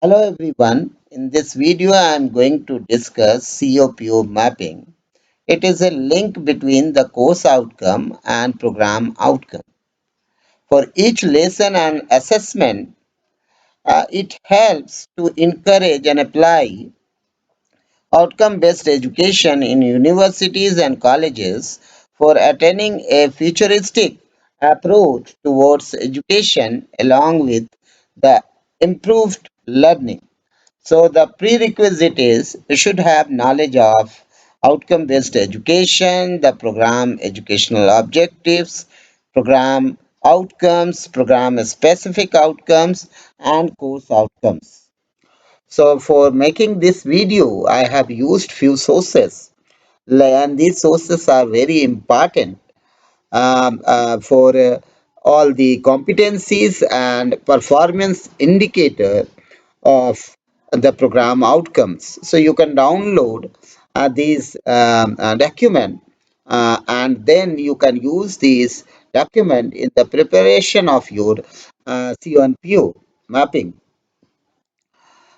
Hello everyone. In this video, I am going to discuss COPO mapping. It is a link between the course outcome and program outcome. For each lesson and assessment, it helps to encourage and apply outcome based education in universities and colleges for attaining a futuristic approach towards education along with the improved learning. So the prerequisite is you should have knowledge of outcome-based education, the program educational objectives, program outcomes, program specific outcomes, and course outcomes. So for making this video, I have used few sources, and these sources are very important for all the competencies and performance indicator of the program outcomes. So you can download these document and then you can use these document in the preparation of your CONPO mapping.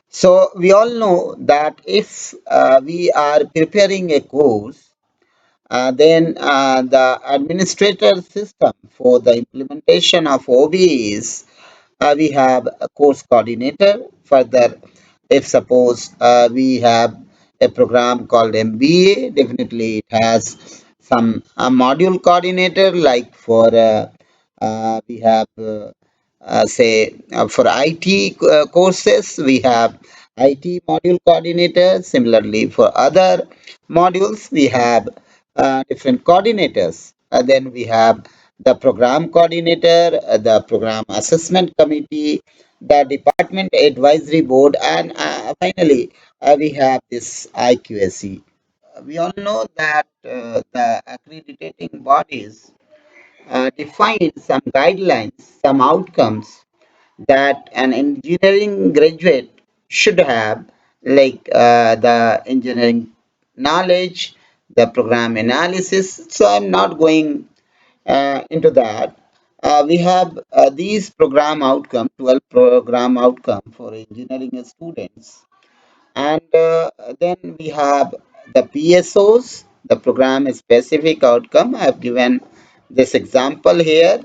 So we all know that if we are preparing a course, then the administrator system for the implementation of OB is we have a course coordinator. Further, if suppose we have a program called MBA, definitely it has some module coordinator like for we have say for IT courses we have IT module coordinator. Similarly, for other modules we have different coordinators. Then we have the program coordinator, the program assessment committee, the department advisory board, and finally we have this IQSE. We all know that the accrediting bodies define some guidelines, some outcomes that an engineering graduate should have, like the engineering knowledge, the program analysis. So I'm not going into that. We have these program outcome, 12 program outcome for engineering students. And then we have the PSOs, the program specific outcome. I have given this example here.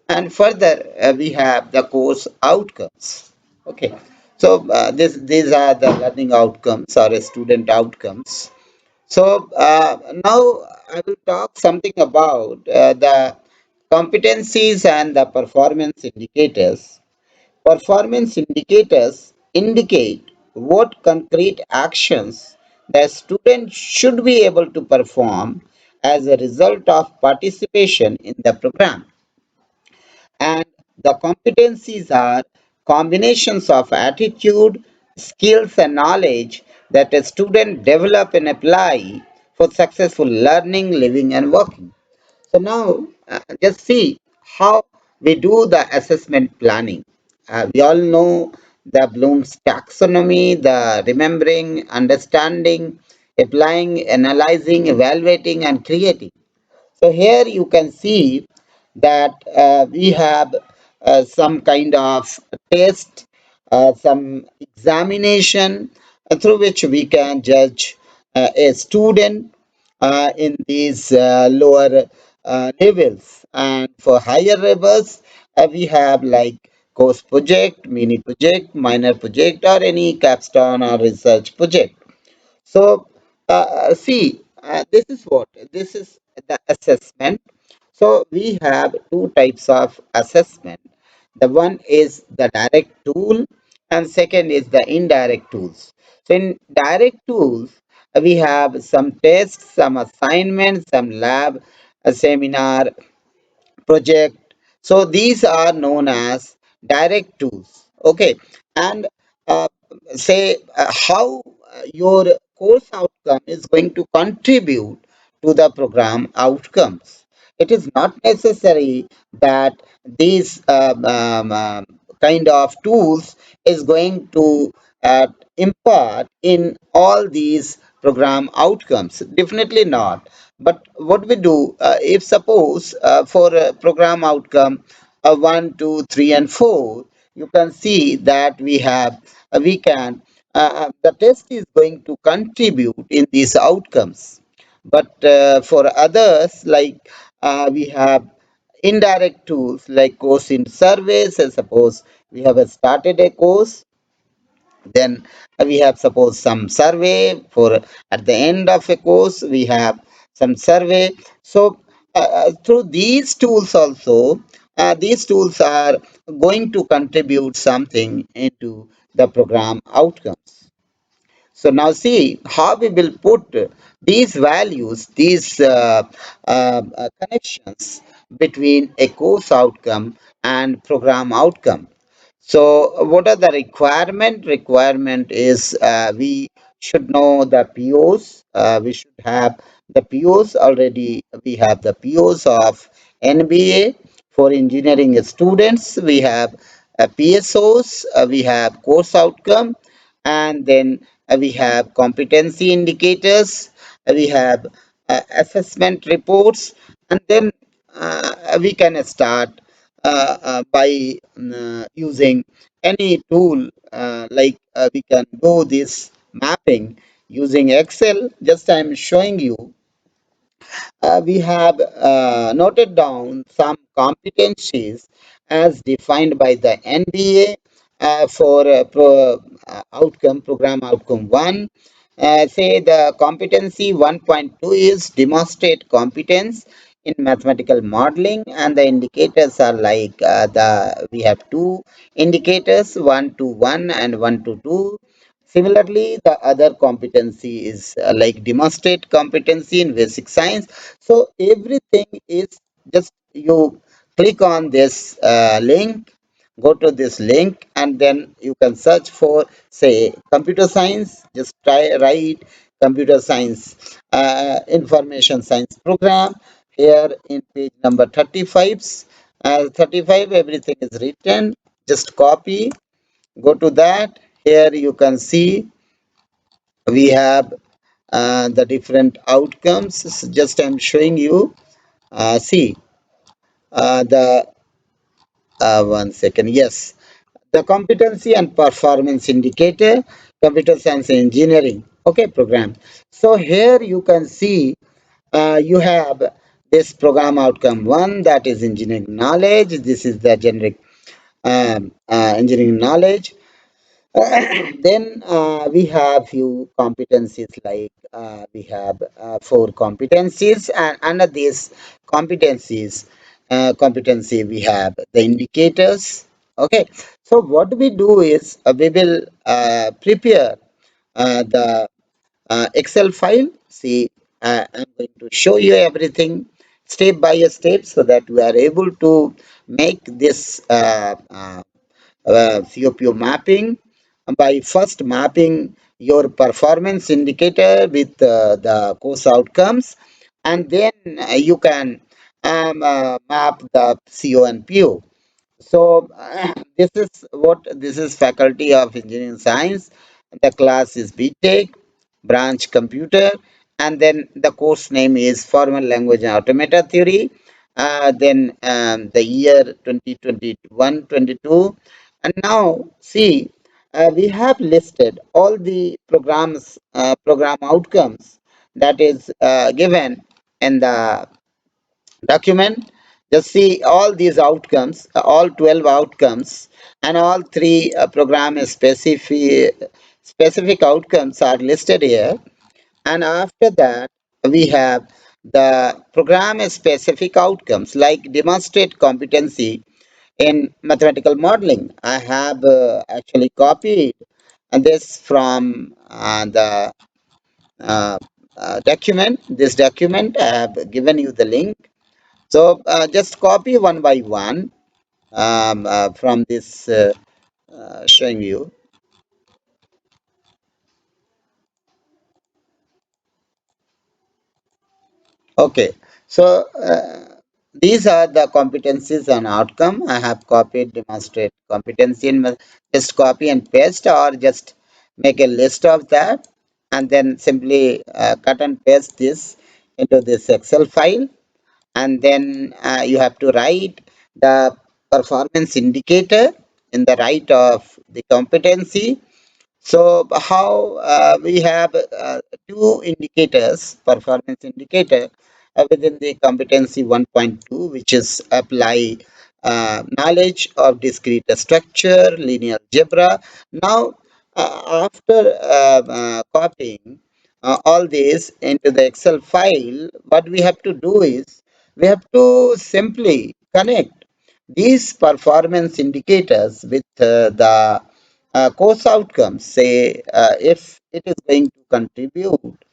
And further, we have the course outcomes. Okay. So these are the learning outcomes or student outcomes. So now I will talk something about the competencies and the performance indicators. Performance indicators indicate what concrete actions the student should be able to perform as a result of participation in the program. And the competencies are combinations of attitude, skills, and knowledge that a student develop and apply for successful learning, living, and working. So now, just see how we do the assessment planning. We all know the Bloom's taxonomy, the remembering, understanding, applying, analyzing, evaluating, and creating. So here you can see that we have some kind of test, some examination through which we can judge a student in these lower levels. And for higher levels, we have like course project, mini project, minor project, or any capstone or research project. So, see, this is what this is the assessment. So, we have two types of assessment. The one is the direct tool, and second is the indirect tools. So, in direct tools, we have some tests, some assignments, some lab, a seminar, project. So these are known as direct tools. Okay, and uh, say how your course outcome is going to contribute to the program outcomes. It is not necessary that these kind of tools is going to impart in all these program outcomes. Definitely not. But what we do, if suppose for a program outcome 1, 2, 3, and 4, you can see that we can the test is going to contribute in these outcomes. But for others, like we have indirect tools like course in surveys. Suppose we have started a course, then we have suppose some survey for at the end of a course we have some survey. So through these tools also, these tools are going to contribute something into the program outcomes. So now see how we will put these values, these connections between a course outcome and program outcome. So what are the requirement? Requirement is we should know the POs. We should have the POs already. We have the POs of NBA for engineering students. We have PSOs. We have course outcome, and then we have competency indicators. We have assessment reports, and then we can start by using any tool like we can do this mapping using Excel. Just I'm showing you we have noted down some competencies as defined by the NBA for program outcome 1. Say the competency 1.2 is demonstrate competence in mathematical modeling, and the indicators are like the we have two indicators, 1 to 1 and 1 to 2. Similarly, the other competency is like demonstrate competency in basic science. So everything is just you click on this link, go to this link, and then you can search for say computer science. Just try write computer science information science program here in page number 35. 35 everything is written. Just copy, go to that. Here you can see we have the different outcomes. Just I'm showing you. See the one second. Yes, the competency and performance indicator, computer science and engineering. Okay, program. So here you can see you have this program outcome one, that is engineering knowledge. This is the generic engineering knowledge. Then we have few competencies like we have four competencies, and under these competencies competency we have the indicators. Okay, so what we do is we will prepare the Excel file. See, I'm going to show you everything step by step so that we are able to make this COPO mapping by first mapping your performance indicator with the course outcomes, and then you can map the CO and PO. So this is Faculty of Engineering Science. The class is BTech, branch computer, and then the course name is Formal Language and Automata Theory. Then the year 2021-22, and now see we have listed all the program outcomes that is given in the document. Just see all these outcomes, all 12 outcomes, and all three specific outcomes are listed here. And after that, we have the program specific outcomes like demonstrate competency in mathematical modeling. I have actually copied this from the uh, document. This document, I have given you the link. So just copy one by one from this showing you. Okay, so these are the competencies and outcome. I have copied, demonstrate competency in just copy and paste, or just make a list of that, and then simply cut and paste this into this Excel file, and then you have to write the performance indicator. in the right of the competency. So how we have two indicators, performance indicator within the competency 1.2, which is apply knowledge of discrete structure, linear algebra. Now, after copying all this into the Excel file, what we have to do is we have to simply connect these performance indicators with the course outcomes. Say if it is going to contribute,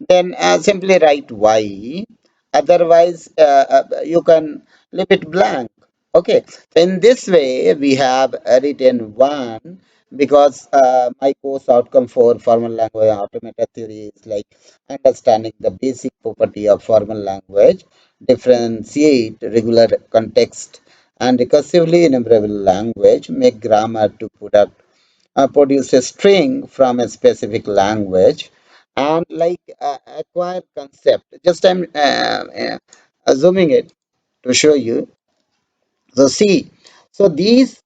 then simply write y. Otherwise, you can leave it blank. Okay. So in this way, we have written one because my course outcome for formal language automata theory is like understanding the basic property of formal language, differentiate regular context and recursively enumerable language, make grammar to produce a string from a specific language, and like acquire concept. Just I'm zooming it to show you. So see, so these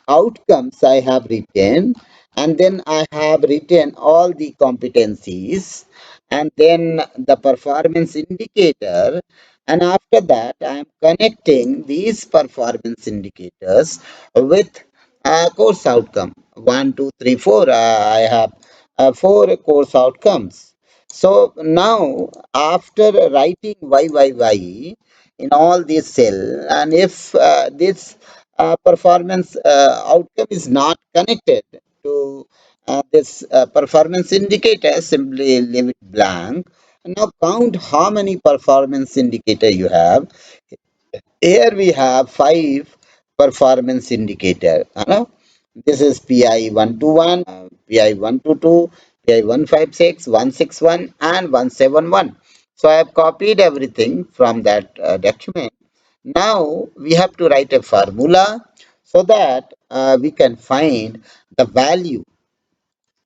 outcomes I have written, and then I have written all the competencies, and then the performance indicator, and after that I am connecting these performance indicators with course outcome. One, two, three, four. I have four course outcomes. So now after writing y in all these cell, and if this performance outcome is not connected to this performance indicator, simply leave it blank. Now count how many performance indicator you have. Here we have five performance indicator. This is PI 121, PI 122, PI 156, 161, and 171. So I have copied everything from that document. Now we have to write a formula so that we can find the value.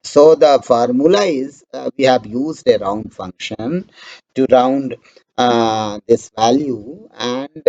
So the formula is we have used a round function to round this value, and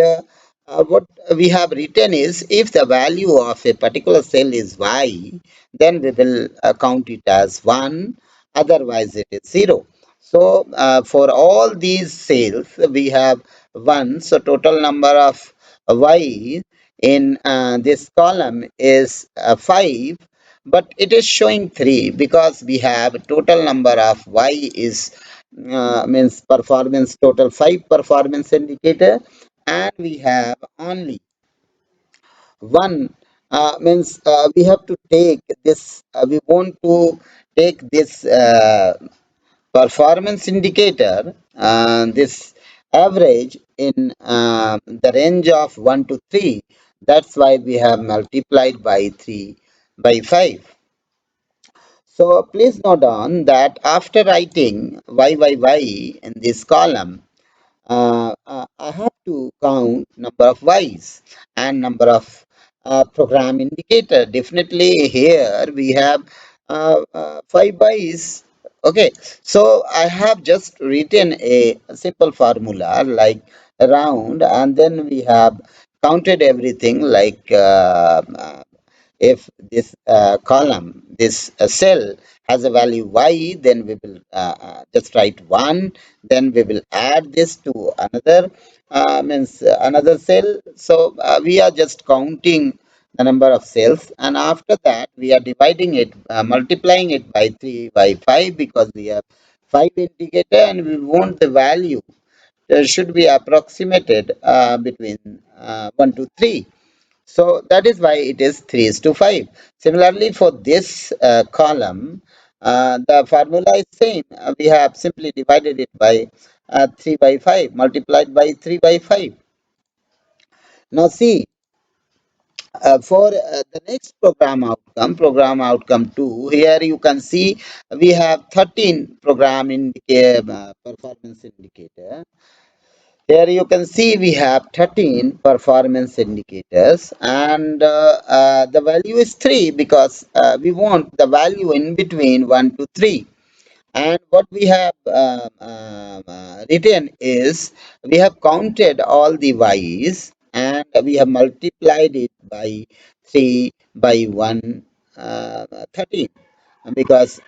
what we have written is if the value of a particular cell is y, then we will count it as 1, otherwise it is 0. So for all these cells we have 1, so total number of y in this column is 5, but it is showing 3 because we have total number of y is means performance total 5 performance indicator, and we have only one means we have to take this we want to take this performance indicator, this average in the range of 1 to 3. That's why we have multiplied by 3 by 5. So please note down that after writing y in this column, I have to count number of y's and number of program indicator. Definitely here we have 5 y's. Okay, so I have just written a simple formula like round, and then we have counted everything like if this column, this cell has a value y, then we will just write 1, then we will add this to another means another cell. So we are just counting the number of cells, and after that we are dividing it, multiplying it by 3 by 5 because we have 5 indicator and we want the value should be approximated between 1 to 3. So that is why it is 3 is to 5. Similarly, for this column, the formula is same. We have simply divided it by 3 by 5, multiplied by 3 by 5. Now see, for the next program outcome 2, here you can see we have 13 performance indicator. Here you can see we have 13 performance indicators, and the value is 3 because we want the value in between 1 to 3. And what we have written is we have counted all the y's, and we have multiplied it by 3 by 1, 13, because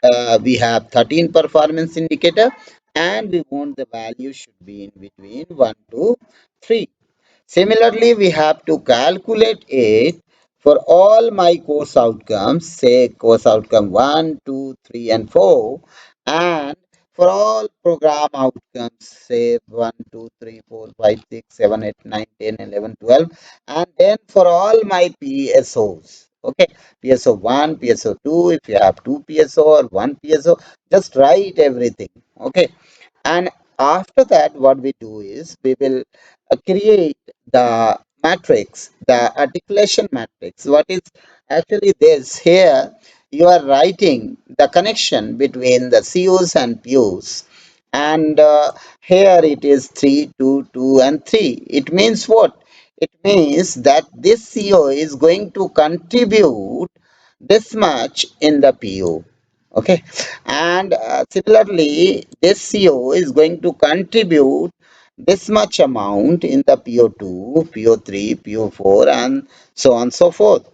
we have 13 performance indicator and we want the value should be in between 1 to 3. Similarly, we have to calculate it for all my course outcomes, say course outcome 1, 2, 3, and 4, and for all program outcomes, say 1, 2, 3, 4, 5, 6, 7, 8, 9, 10, 11, 12, and then for all my PSOs. Okay, PSO 1, PSO 2, if you have 2 PSO or 1 PSO, just write everything. Okay, and after that, what we do is we will create the matrix, the articulation matrix. What is actually this here? You are writing the connection between the COs and POs. And here it is 3, 2, 2, and 3. It means what? It means that this CO is going to contribute this much in the PO. Okay, and similarly, this CO is going to contribute this much amount in the PO2, PO3, PO4, and so on and so forth.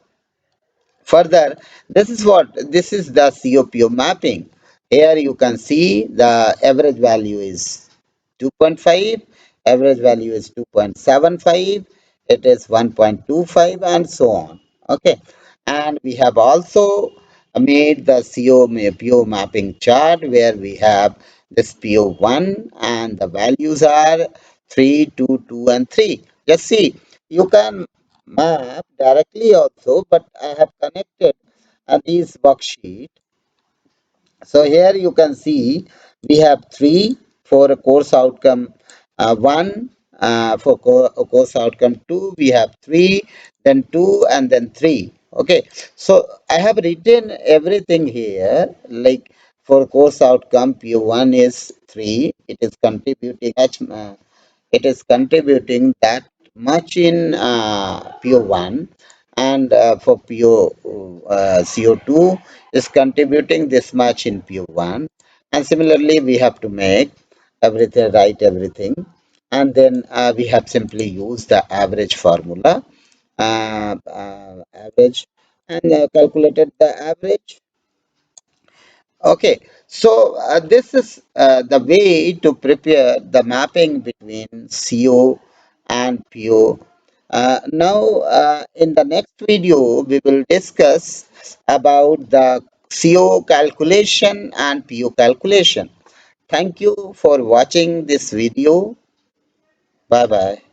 Further, this is the COPO mapping. Here you can see the average value is 2.5, average value is 2.75, it is 1.25, and so on. Okay, and we have also made the PO mapping chart where we have this PO1 and the values are 3, 2, 2, and 3. Just see, you can map directly also, but I have connected these worksheet. So here you can see we have three for a course outcome one, for course outcome two, we have three, then two, and then three. Okay, so I have written everything here like for course outcome P1 is 3, it is contributing it is contributing that much in PO1, and for CO2 is contributing this much in PO1, and similarly we have to make everything, write everything, and then we have simply used the average formula, average, and calculated the average. Okay, so this is the way to prepare the mapping between CO and PO. Now, in the next video, we will discuss about the CO calculation and PO calculation. Thank you for watching this video. Bye bye.